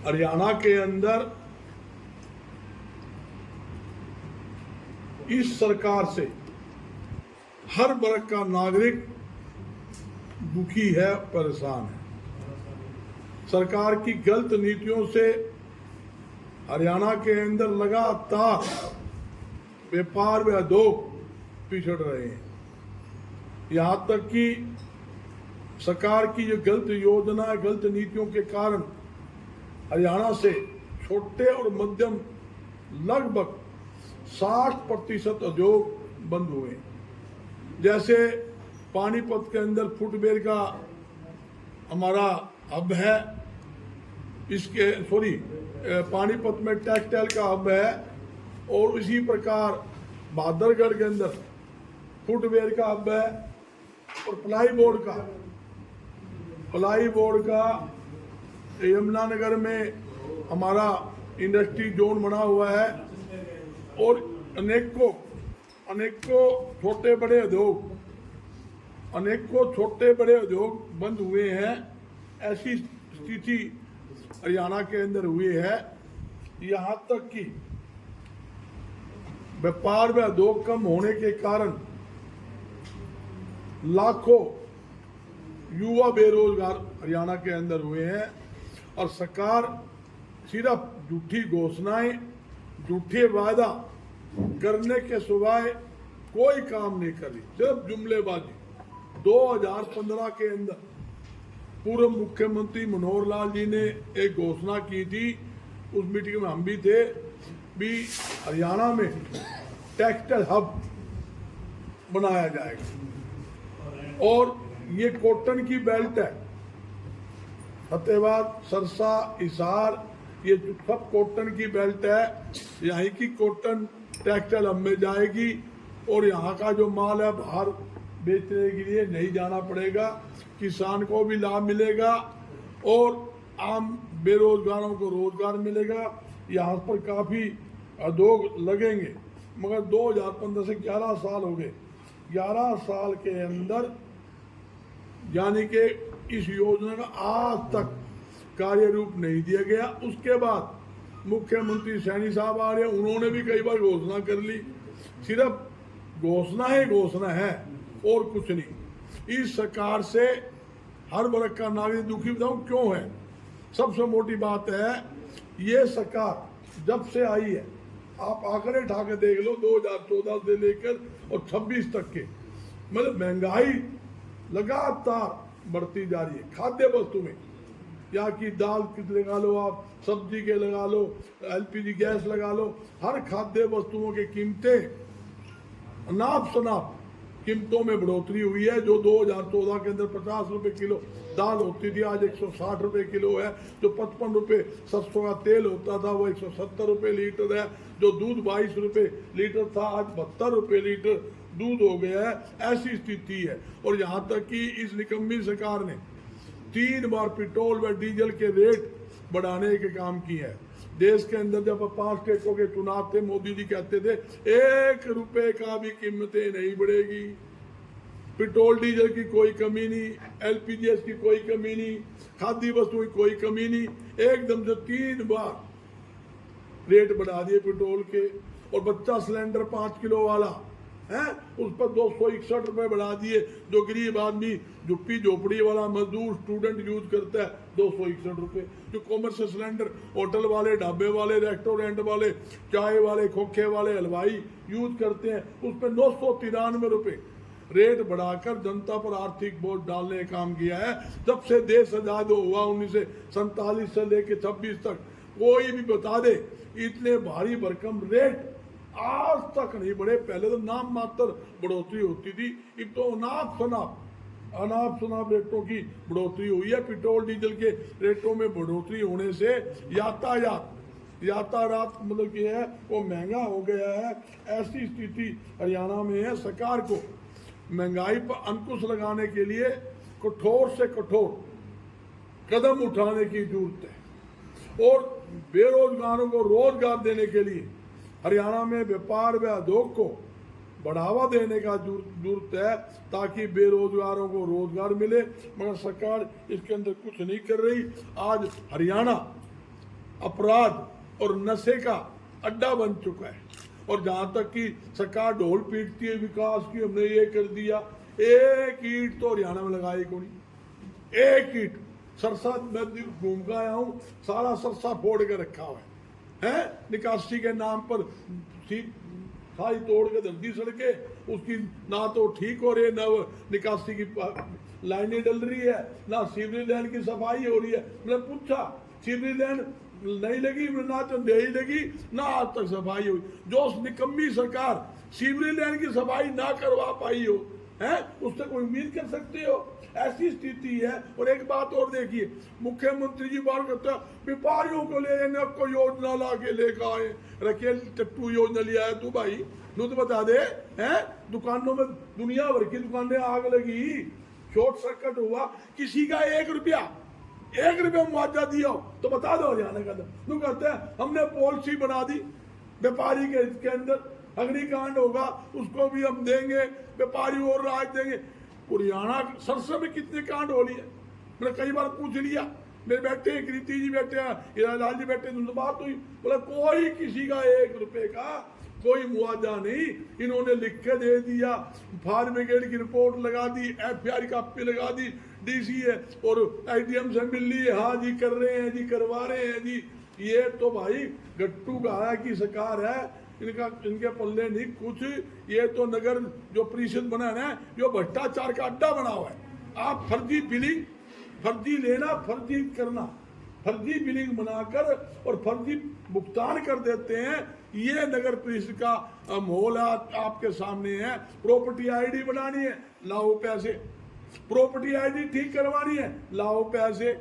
हरियाणा के अंदर इस सरकार से हर वर्ग का नागरिक दुखी है, परेशान है। सरकार की गलत नीतियों से हरियाणा के अंदर लगातार व्यापार व उद्योग पिछड़ रहे हैं। यहाँ तक कि सरकार की जो गलत योजना, गलत नीतियों के कारण हरियाणा से छोटे और मध्यम लगभग 60% उद्योग बंद हुए। जैसे पानीपत के अंदर फुटवेयर का हमारा हब है, इसके पानीपत में टेक्सटाइल का हब है, और इसी प्रकार बहादुरगढ़ के अंदर फुटवेयर का हब है, और प्लाई बोर्ड का यमुनानगर में हमारा इंडस्ट्री जोन बना हुआ है, और अनेकों छोटे बड़े उद्योग बंद हुए हैं। ऐसी स्थिति हरियाणा के अंदर हुई है। यहाँ तक कि व्यापार व उद्योग कम होने के कारण लाखों युवा बेरोजगार हरियाणा के अंदर हुए हैं, और सरकार सिर्फ झूठी घोषणाएं, झूठे वादा करने के सिवाय कोई काम नहीं कर रही, सिर्फ जुमलेबाजी। 2015 के अंदर पूर्व मुख्यमंत्री मनोहर लाल जी ने एक घोषणा की थी, उस मीटिंग में हम भी थे, भी हरियाणा में टेक्सटाइल हब बनाया जाएगा, और ये कॉटन की बेल्ट है। फतेहाबाद, सरसा, हिसार, ये सब कॉटन की बेल्ट है। यहाँ की कॉटन टेक्सटाइल हब में जाएगी, और यहाँ का जो माल है बाहर बेचने के लिए नहीं जाना पड़ेगा, किसान को भी लाभ मिलेगा, और आम बेरोजगारों को रोजगार मिलेगा। यहाँ पर काफ़ी उद्योग लगेंगे, मगर 2015 से 11 साल हो गए। 11 साल के अंदर यानी कि इस योजना का आज तक कार्य रूप नहीं दिया गया। उसके बाद मुख्यमंत्री सैनी साहब आ रहे, उन्होंने भी कई बार घोषणा कर ली, सिर्फ घोषणा है और कुछ नहीं। इस सरकार से हर वर्ग का नागरिक दुखी। बताऊं क्यों है? सबसे मोटी बात है, ये सरकार जब से आई है, आप आंकड़े उठा के देख लो, 2014 से लेकर और 26 तक के, मतलब महंगाई लगातार बढ़ती जा रही है। खाद्य वस्तु में या की दाल लगा लो, आप सब्जी के लगा लो, LPG गैस लगा लो, हर खाद्य वस्तुओं की कीमतें नाप शनाप कीमतों में बढ़ोतरी हुई है। जो 2014 के अंदर 50 रुपए किलो दाल होती थी, आज 160 रुपए किलो है। जो 55 रुपए सरसों का तेल होता था, वो 170 रुपए लीटर है। जो दूध 22 रुपए लीटर था, आज 72 रुपए लीटर दूध हो गया है। ऐसी स्थिति है। और यहाँ तक कि इस निकम्मी सरकार ने 3 बार पेट्रोल व डीजल के रेट बढ़ाने के काम किए हैं। देश के अंदर जब 5 स्टेटों के चुनाव थे, मोदी जी कहते थे 1 रुपए का भी कीमतें नहीं बढ़ेगी, पेट्रोल डीजल की कोई कमी नहीं, LPG की कोई कमी नहीं, खाद्य वस्तु की कोई कमी नहीं। एकदम से 3 बार रेट बढ़ा दिए पेट्रोल के। और बच्चा सिलेंडर 5 किलो वाला है, उस पर 261 रुपए बढ़ा दिए। जो गरीब आदमी, झुप्पी झोपड़ी वाला मजदूर, स्टूडेंट यूज करता है, 261 रुपए। जो कॉमर्शियल सिलेंडर होटल वाले, ढाबे वाले, रेस्टोरेंट वाले, चाय वाले, खोखे वाले, हलवाई यूज करते हैं, उस पर 993 रुपए रेट बढ़ाकर जनता पर आर्थिक बोझ डालने का काम किया है। जब से देश आजाद हुआ 1947 से लेकर 26 तक, कोई भी बता दे इतने भारी भरकम रेट आज तक नहीं बढ़े। पहले तो नाम मात्र बढ़ोतरी होती थी, अब तो अनाप शनाप रेटों की बढ़ोतरी हुई है। पेट्रोल डीजल के रेटों में बढ़ोतरी होने से यातायात मतलब ये है वो महंगा हो गया है। ऐसी स्थिति हरियाणा में है। सरकार को महंगाई पर अंकुश लगाने के लिए कठोर से कठोर कदम उठाने की जरूरत है, और बेरोजगारों को रोजगार देने के लिए हरियाणा में व्यापार व उद्योग को बढ़ावा देने का जरूरत है, ताकि बेरोजगारों को रोजगार मिले। मगर सरकार इसके अंदर कुछ नहीं कर रही। आज हरियाणा अपराध और नशे का अड्डा बन चुका है। और जहां तक कि सरकार ढोल पीटती है विकास की, हमने ये कर दिया, एक ईंट तो हरियाणा में लगाई को नहीं, एक ईंट। सरसा मैं घूम कर आया हूँ, सारा सरसा फोड़ के रखा हुआ है निकासी के नाम पर, सारी तोड़ के धरती सड़के, उसकी ना तो ठीक हो रही है, ना निकासी की लाइनें डल रही है, ना सीवरेज लाइन की सफाई हो रही है। मैंने पूछा सीवरेज लाइन नहीं लगी, ना तो नहीं लगी, ना आज तक सफाई हुई। जो उस निकम्मी सरकार सीवरेज लाइन की सफाई ना करवा पाई हो, है उससे कोई उम्मीद कर सकते हो? ऐसी स्थिति है। और एक बात और देखिए, मुख्यमंत्री जी बात करते हैं व्यापारियों को ले को योजना ला के लेकर आए, रखेल टट्टू योजना लिया है तू भाई, तू तो बता दे। हैं दुकानों में दुनिया भर की दुकानें आग लगी, शॉर्ट सर्किट हुआ, किसी का 1 रुपया मुआवजा दिया हो तो बता दो हरियाणा का। तू कहते हैं हमने पॉलिसी बना दी व्यापारी के अंदर, अग्निकांड होगा उसको भी हम देंगे, व्यापारी और राज देंगे। हरियाणा सरसों में कितने कांड हो लिए, मैंने कई बार पूछ लिया, मेरे बेटे कृति जी बैठे हैं, हीरालाल जी बैठे, तुमसे बात हुई, बोला कोई किसी का 1 रुपए का कोई मुआवजा नहीं। इन्होंने लिख के दे दिया, फायर ब्रिगेड की रिपोर्ट लगा दी, FIR कॉपी लगा दी, DC है और IDM से मिल ली, हाँ जी कर रहे हैं जी, करवा रहे हैं जी। ये तो भाई गट्टू गाया की सरकार है, इनके पल्ले नहीं कुछ। ये तो नगर जो परिषद बना है जो भ्रष्टाचार का अड्डा बना हुआ है। आप फर्जी बिलिंग, फर्जी लेना, फर्जी करना, फर्जी बिलिंग बनाकर और फर्जी भुगतान कर देते हैं। ये नगर परिषद का माहौल आपके सामने है। प्रॉपर्टी ID बनानी है, लाओ पैसे। प्रॉपर्टी ID ठीक करवानी है, लाओ पैसे।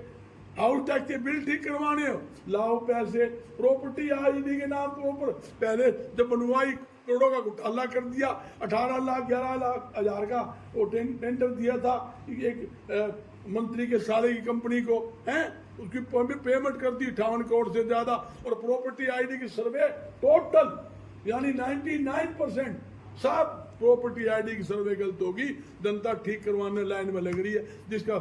हाउस टैक्स के बिल ठीक करवाने हो, लाओ पैसे। प्रॉपर्टी ID के नाम के ऊपर पहले जब बनवाई करोड़ों का घोटाला कर दिया, 18 लाख 11 लाख हजार का वो टेंडर दिया था एक मंत्री के साले की कंपनी को, हैं उसकी पेमेंट कर दी 58 करोड़ से ज्यादा। और प्रॉपर्टी ID की सर्वे टोटल यानी 99% सब प्रॉपर्टी ID की सर्वे गलत होगी। जनता ठीक करवाने लाइन में लग रही है। जिसका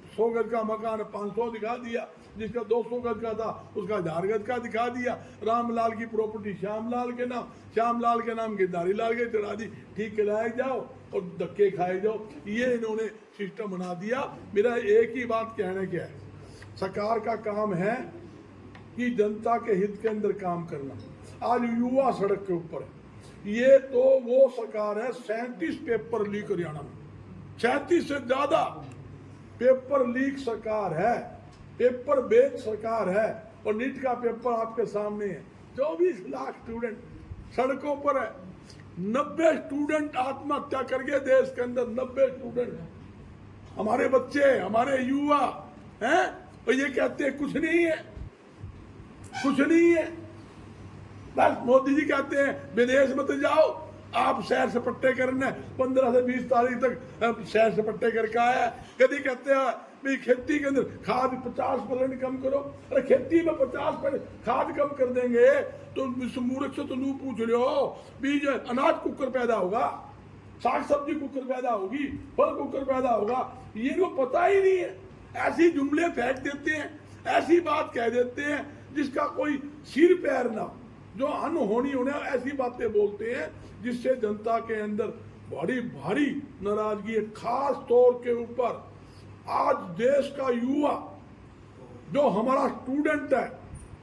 100 गज का मकान 500 दिखा दिया, जिसका 200 गज का था उसका 1000 गज का दिखा दिया। रामलाल की प्रॉपर्टी श्यामलाल के नाम, श्यामलाल के नाम गिरधारी लाल के चढ़ा दी। ठीक कराए जाओ और धक्के खाए जाओ, ये इन्होंने सिस्टम बना दिया। मेरा एक ही बात कहने क्या है, सरकार का काम है कि जनता के हित के अंदर काम करना। आज युवा सड़क के ऊपर है। ये तो वो सरकार है, 37 पेपर लीक हरियाणा में, 37 से ज्यादा पेपर लीक सरकार है, पेपर बेच सरकार है। और नीट का पेपर आपके सामने है, 24 लाख स्टूडेंट सड़कों पर है। 90 स्टूडेंट आत्महत्या करके देश के अंदर, 90 स्टूडेंट हमारे बच्चे, हमारे युवा हैं। और ये कहते हैं कुछ नहीं है, कुछ नहीं है। बस मोदी जी कहते हैं विदेश मत जाओ, आप सैर सपट्टे करने 15 से 20 तारीख तक सैर सपट्टे करके आया। कभी कहते हैं भाई खेती के अंदर खाद 50% कम करो। अरे खेती में 50% खाद कम कर देंगे तो मूर्ख से तो लू पूछ रहे हो, बीज अनाज कुकर पैदा होगा, साग सब्जी कुकर पैदा होगी, फल कुकर पैदा होगा। ये इनको पता ही नहीं है, ऐसी जुमले फेंक देते हैं, ऐसी बात कह देते हैं जिसका कोई सिर पैर ना, जो अनहोनी होने ऐसी बातें बोलते हैं जिससे जनता के अंदर बड़ी भारी नाराजगी है। खास तौर के ऊपर आज देश का युवा जो हमारा स्टूडेंट है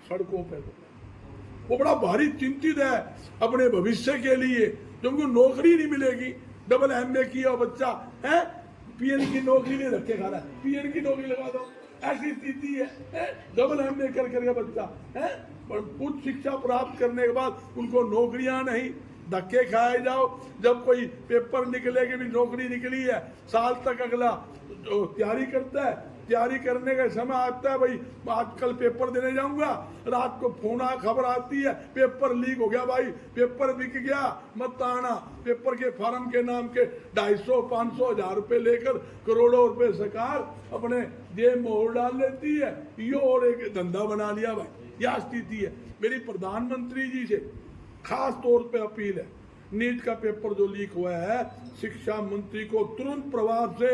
सड़कों पे, वो बड़ा भारी चिंतित है अपने भविष्य के लिए, जो उनको नौकरी नहीं मिलेगी। डबल MA किया बच्चा है, PN की नौकरी नहीं रखे खा रहा है, PN की नौकरी लगा दो, ऐसी स्थिति है। डबल MA कर करके बच्चा है, पर उच्च शिक्षा प्राप्त करने के बाद उनको नौकरियां नहीं, धक्के खाए जाओ। जब कोई पेपर निकले कि भी नौकरी निकली है, साल तक अगला तैयारी करता है, तैयारी करने का समय आता है, भाई आज कल पेपर देने जाऊंगा, रात को फोन खबर आती है पेपर लीक हो गया, भाई पेपर बिक गया, मत आना। पेपर के फार्म के नाम के 250, 500, 1000 रुपए लेकर करोड़ों रुपए सरकार अपने जेब में और डाल लेती है। ये और एक धंधा बना लिया भाई, यह स्थिति है। मेरी प्रधानमंत्री जी से खास तौर पे अपील है, नीट का पेपर जो लीक हुआ है, शिक्षा मंत्री को तुरंत प्रभाव से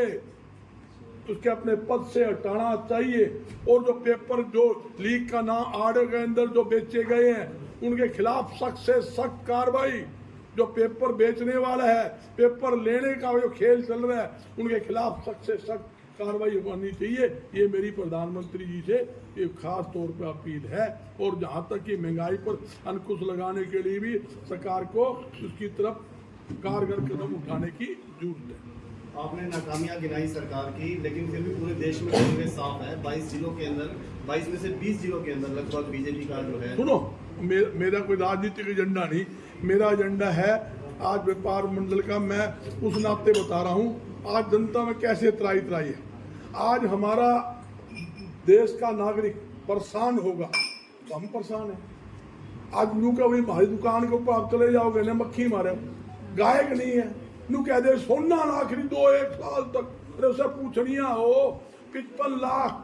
उसके अपने पद से हटाना चाहिए। और जो पेपर जो लीक का नाम आर्डर के अंदर जो बेचे गए हैं उनके खिलाफ सख्त से सख्त कार्रवाई। जो पेपर बेचने वाला है, पेपर लेने का जो खेल चल रहा है, उनके खिलाफ सख्त से सख्त कार्रवाई होनी चाहिए। ये मेरी प्रधानमंत्री जी से एक खास तौर पर अपील है। और जहाँ तक कि महंगाई पर अंकुश लगाने के लिए भी सरकार को उसकी तरफ कारगर कदम उठाने की जरूरत है। आपने नाकामियां गिनाई सरकार की, लेकिन फिर भी पूरे देश में कांग्रेस साफ है। 22 जिलों के अंदर, 22 में से 20 जिलों के अंदर लगभग बीजेपी का जो है। सुनो, मेरा कोई राजनीतिक एजेंडा नहीं, मेरा एजेंडा है आज व्यापार मंडल का। मैं उस नाते बता रहा हूँ आज जनता में कैसे त्राई त्राई है। आज हमारा देश का नागरिक परेशान होगा तो हम परेशान हैं। आज नू का भाई हमारी दुकान के ऊपर आप चले जाओगे ना, मक्खी मारे, गायक नहीं है, नू कह दे सोना ना खरीदो 1 साल तक, अरे उसे पूछनिया हो 55 लाख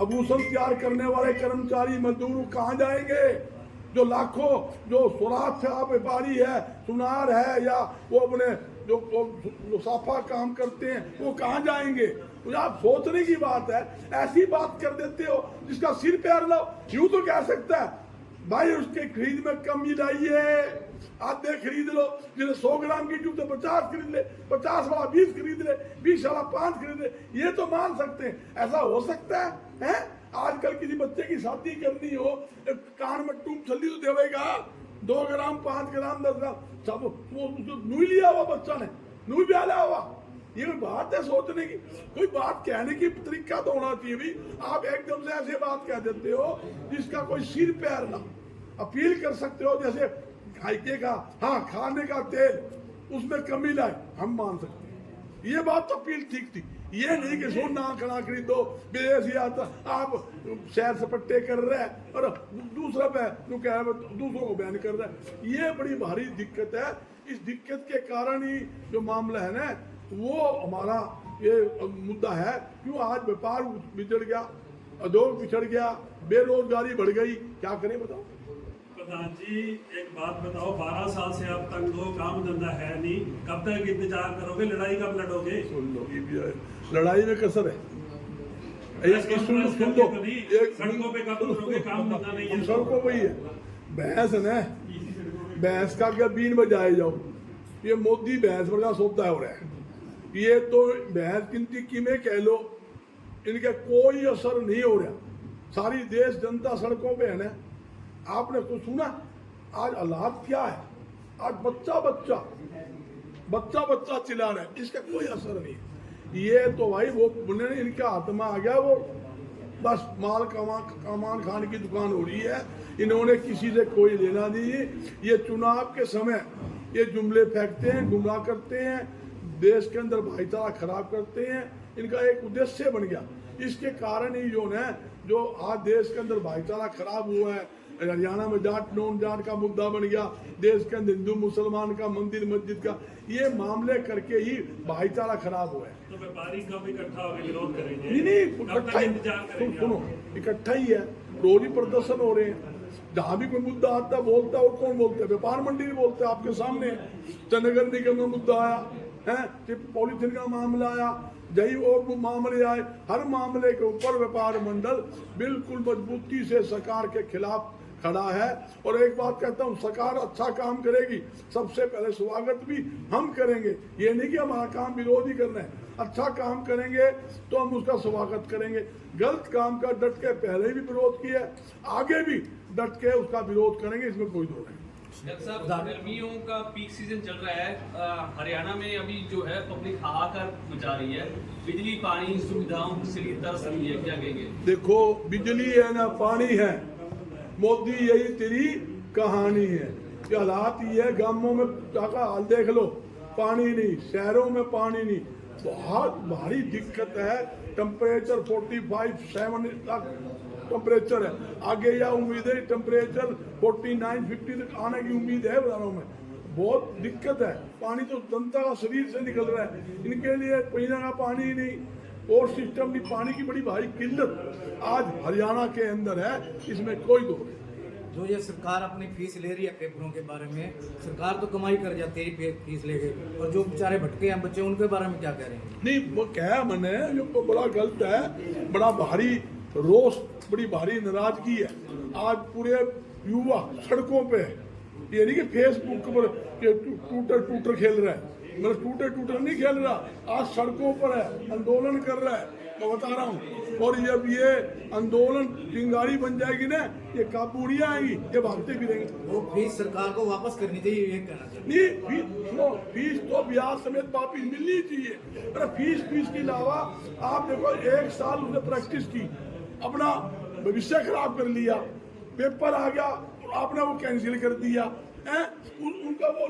आभूषण तैयार करने वाले कर्मचारी मजदूर कहाँ जाएंगे? जो लाखों जो सुराख व्यापारी है, सुनार है, या वो अपने जो साफा काम करते हैं, वो कहाँ जाएंगे? तो आप सोचने की बात है। ऐसी बात कर देते हो जिसका सिर पैर लो। यूं तो कह सकता है भाई उसके खरीद में कमी लाइए, आधे खरीद लो। जिन्हें 100 ग्राम की जूते 50 खरीद ले, 50 वाला 20 खरीद ले, 20 वाला 5 खरीद ले, ये तो मान सकते हैं। ऐसा हो सकता है? आजकल किसी बच्चे की शादी करनी हो, कान में टूम छल्ली तो देवेगा 2 ग्राम 5 ग्राम 10 ग्राम सब वो नूई लिया हुआ बच्चा ने, नूई ब्याह लिया हुआ। ये कोई बात है सोचने की? कोई बात कहने की तरीका तो होना चाहिए भी। आप एकदम से ऐसे बात कह देते हो जिसका कोई सिर पैर ना। अपील कर सकते हो जैसे खाइके का, हाँ खाने का तेल उसमें कमी लाए, हम मान सकते हैं। ये बात तो अपील ठीक थी। ये नहीं कि सोना खड़ा खरीदो, विदेशी आता आप सैर सपट्टे कर रहे हैं और दूसरा दूसरों को बैन कर रहा है। ये बड़ी भारी दिक्कत है। इस दिक्कत के कारण ही जो मामला है ना, वो हमारा ये मुद्दा है। क्यों आज व्यापार बिगड़ गया, उद्योग बिछड़ गया, बेरोजगारी बढ़ गई, क्या करें बताओ? प्रधान जी एक बात बताओ, 12 साल से अब तक तो काम धंधा है नहीं, कब तक इंतजार करोगे? लड़ाई कब लड़ोगे? सुन लो, ये भी है, लड़ाई में कसर है। सुन दो, सड़कों पे कब उतरोगे? काम धंधा नहीं है। सड़कों पे ही है भैंस है ना, भैंस का क्या बीन बजाए जाओ। ये मोदी भैंस बड़ा सौदा हो रहा है। ये तो भैंस गिनती की में कह लो, इनका कोई असर नहीं हो रहा। सारी देश जनता सड़कों पे है ना। आपने कुछ सुना आज हालात क्या है? आज बच्चा बच्चा चिल्ला रहा है, इसका कोई असर नहीं। ये तो भाई वो इनका हाथ में आ गया, वो बस माल कमान खाने की दुकान हो रही है। इन्होंने किसी से कोई लेना नहीं। ये चुनाव के समय ये जुमले फेंकते हैं, गुमराह करते हैं, देश के अंदर भाईचारा खराब करते हैं। इनका एक उद्देश्य बन गया। इसके कारण ही जो आज देश के अंदर भाईचारा खराब हुआ है। हरियाणा में जाट नॉन जाट का मुद्दा बन गया, देश के अंदर हिंदू मुसलमान का, मंदिर मस्जिद का, ये मामले करके ही भाईचारा खराब हुआ है। तो व्यापारी कब इकट्ठा होकर विरोध करेंगे? नहीं सुनो, इकट्ठा ही है, रोज ही प्रदर्शन हो रहे हैं। जहाँ भी कोई मुद्दा आता है बोलता है, और कौन बोलता है? व्यापार मंडी बोलते हैं, आपके सामने नगर निगम का मुद्दा आया है, पॉलिथीन का मामला आया, जही और मामले आए। हर मामले के ऊपर व्यापार मंडल बिल्कुल मजबूती से सरकार के खिलाफ खड़ा है। और एक बात कहता हूँ, सरकार अच्छा काम करेगी, सबसे पहले स्वागत भी हम करेंगे। ये नहीं कि हमारा काम विरोध ही करना है। अच्छा काम करेंगे तो हम उसका स्वागत करेंगे। गलत काम का डट के पहले भी विरोध किया, आगे भी डट के उसका विरोध करेंगे, इसमें कोई दो नहीं। डॉक्टर साहब, गर्मियों का पीक सीजन चल रहा है। हरियाणा में अभी जो है पब्लिक हाहाकार मचा रही है। बिजली पानी सुविधाओं के लिए तरस रही है, क्या कहेंगे? देखो, बिजली है ना पानी है, मोदी यही तेरी कहानी है। ये हालात ये है, गांवों में जाकर हाल देख लो, पानी नहीं, शहरों में पानी नहीं, बहुत भारी दिक्कत है। टेम्परेचर 45-7 तक टेम्परेचर है। आगे या उम्मीद है टेम्परेचर 49-50 तक आने की उम्मीद है बाजारों में। बहुत दिक्कत है। पानी तो जनता का शरीर से निकल रहा है, इनके लिए पीने का पानी ही नहीं, और सिस्टम भी पानी की बड़ी भारी किल्लत आज हरियाणा के अंदर है, इसमें कोई दो नहीं। जो ये सरकार अपनी फीस ले रही है पेपरों के बारे में, सरकार तो कमाई कर जाती है फीस लेके, और जो बेचारे भटके हैं बच्चे उनके बारे में क्या कह रहे हैं? नहीं वो क्या मैंने जो बड़ा गलत है, बड़ा भारी रोष, बड़ी भारी नाराजगी है। आज पूरे युवा सड़कों पे, ये नहीं कि फेसबुक पर टूटर खेल रहा है, मेरा टूटर नहीं खेल रहा, आज सड़कों पर है, आंदोलन कर रहा है, मैं बता रहा हूँ। और जब ये आंदोलन चिंगारी बन जाएगी ना, ये काबू नहीं आएगी, ये भागते भी रहेंगे। वो फीस सरकार को वापस करनी चाहिए, ये कहना चाहिए। नहीं फीस तो ब्याज समेत वापिस मिलनी चाहिए। अरे फीस के अलावा आप देखो, 1 साल उसने प्रैक्टिस की, अपना भविष्य खराब कर लिया, पेपर आ गया आपने वो कैंसिल कर दिया है। उनका वो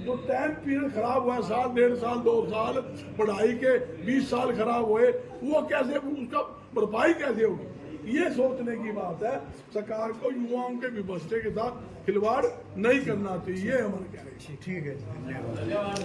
जो टाइम पीरियड खराब हुआ है, 1 साल 1.5 साल 2 साल पढ़ाई के 20 साल खराब हुए, वो कैसे, उसका भरपाई कैसे होगी? ये सोचने की बात है। सरकार को युवाओं के विवस्ते के साथ खिलवाड़ नहीं करना चाहिए, हमारे कहने। ठीक है, धन्यवाद।